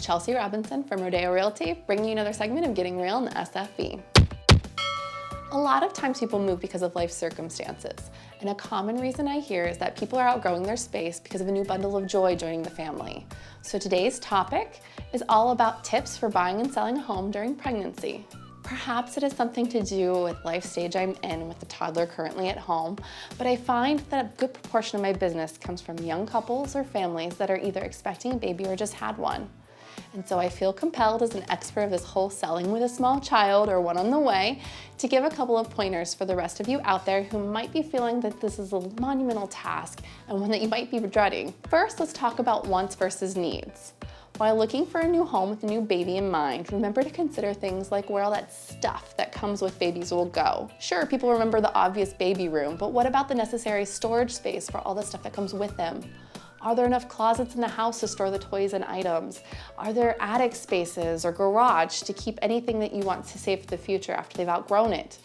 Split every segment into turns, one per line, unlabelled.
Chelsea Robinson from Rodeo Realty, bringing you another segment of Getting Real in the SFV. A lot of times people move because of life circumstances, and a common reason I hear is that people are outgrowing their space because of a new bundle of joy joining the family. So today's topic is all about tips for buying and selling a home during pregnancy. Perhaps it has something to do with life stage I'm in with the toddler currently at home, but I find that a good proportion of my business comes from young couples or families that are either expecting a baby or just had one. And so I feel compelled as an expert of this whole selling with a small child or one on the way to give a couple of pointers for the rest of you out there who might be feeling that this is a monumental task and one that you might be dreading. First, let's talk about wants versus needs. While looking for a new home with a new baby in mind, remember to consider things like where all that stuff that comes with babies will go. Sure, people remember the obvious baby room, but what about the necessary storage space for all the stuff that comes with them? Are there enough closets in the house to store the toys and items? Are there attic spaces or garage to keep anything that you want to save for the future after they've outgrown it?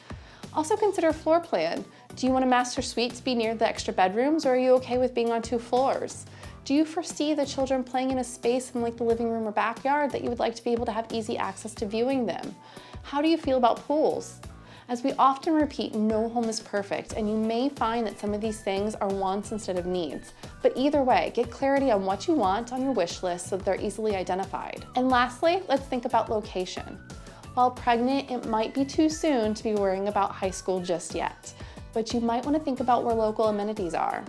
Also consider floor plan. Do you want a master suite to be near the extra bedrooms, or are you okay with being on 2 floors? Do you foresee the children playing in a space in like the living room or backyard that you would like to be able to have easy access to viewing them? How do you feel about pools? As we often repeat, no home is perfect, and you may find that some of these things are wants instead of needs. But either way, get clarity on what you want on your wish list so that they're easily identified. And lastly, let's think about location. While pregnant, it might be too soon to be worrying about high school just yet, but you might want to think about where local amenities are.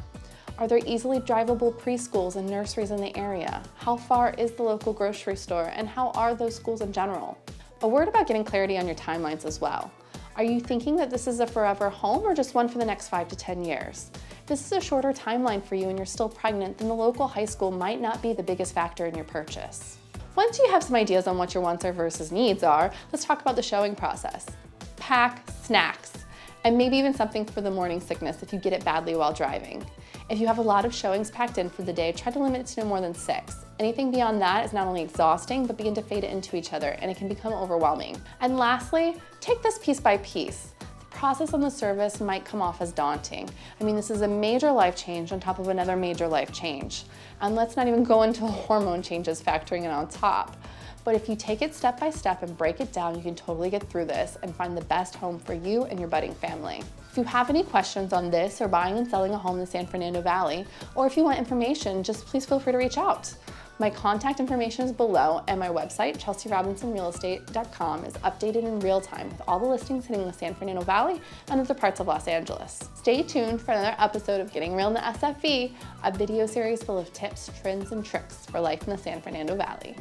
Are there easily drivable preschools and nurseries in the area? How far is the local grocery store, and how are those schools in general? A word about getting clarity on your timelines as well. Are you thinking that this is a forever home or just one for the next 5 to 10 years? If this is a shorter timeline for you and you're still pregnant, then the local high school might not be the biggest factor in your purchase. Once you have some ideas on what your wants are versus needs are, let's talk about the showing process. Pack snacks, and maybe even something for the morning sickness if you get it badly while driving. If you have a lot of showings packed in for the day, try to limit it to no more than 6. Anything beyond that is not only exhausting, but begin to fade it into each other, and it can become overwhelming. And lastly, take this piece by piece. The process on the service might come off as daunting. I mean, this is a major life change on top of another major life change. And let's not even go into the hormone changes factoring in on top. But if you take it step by step and break it down, you can totally get through this and find the best home for you and your budding family. If you have any questions on this or buying and selling a home in the San Fernando Valley, or if you want information, just please feel free to reach out. My contact information is below, and my website, ChelseaRobinsonRealEstate.com, is updated in real time with all the listings hitting the San Fernando Valley and other parts of Los Angeles. Stay tuned for another episode of Getting Real in the SFV, a video series full of tips, trends, and tricks for life in the San Fernando Valley.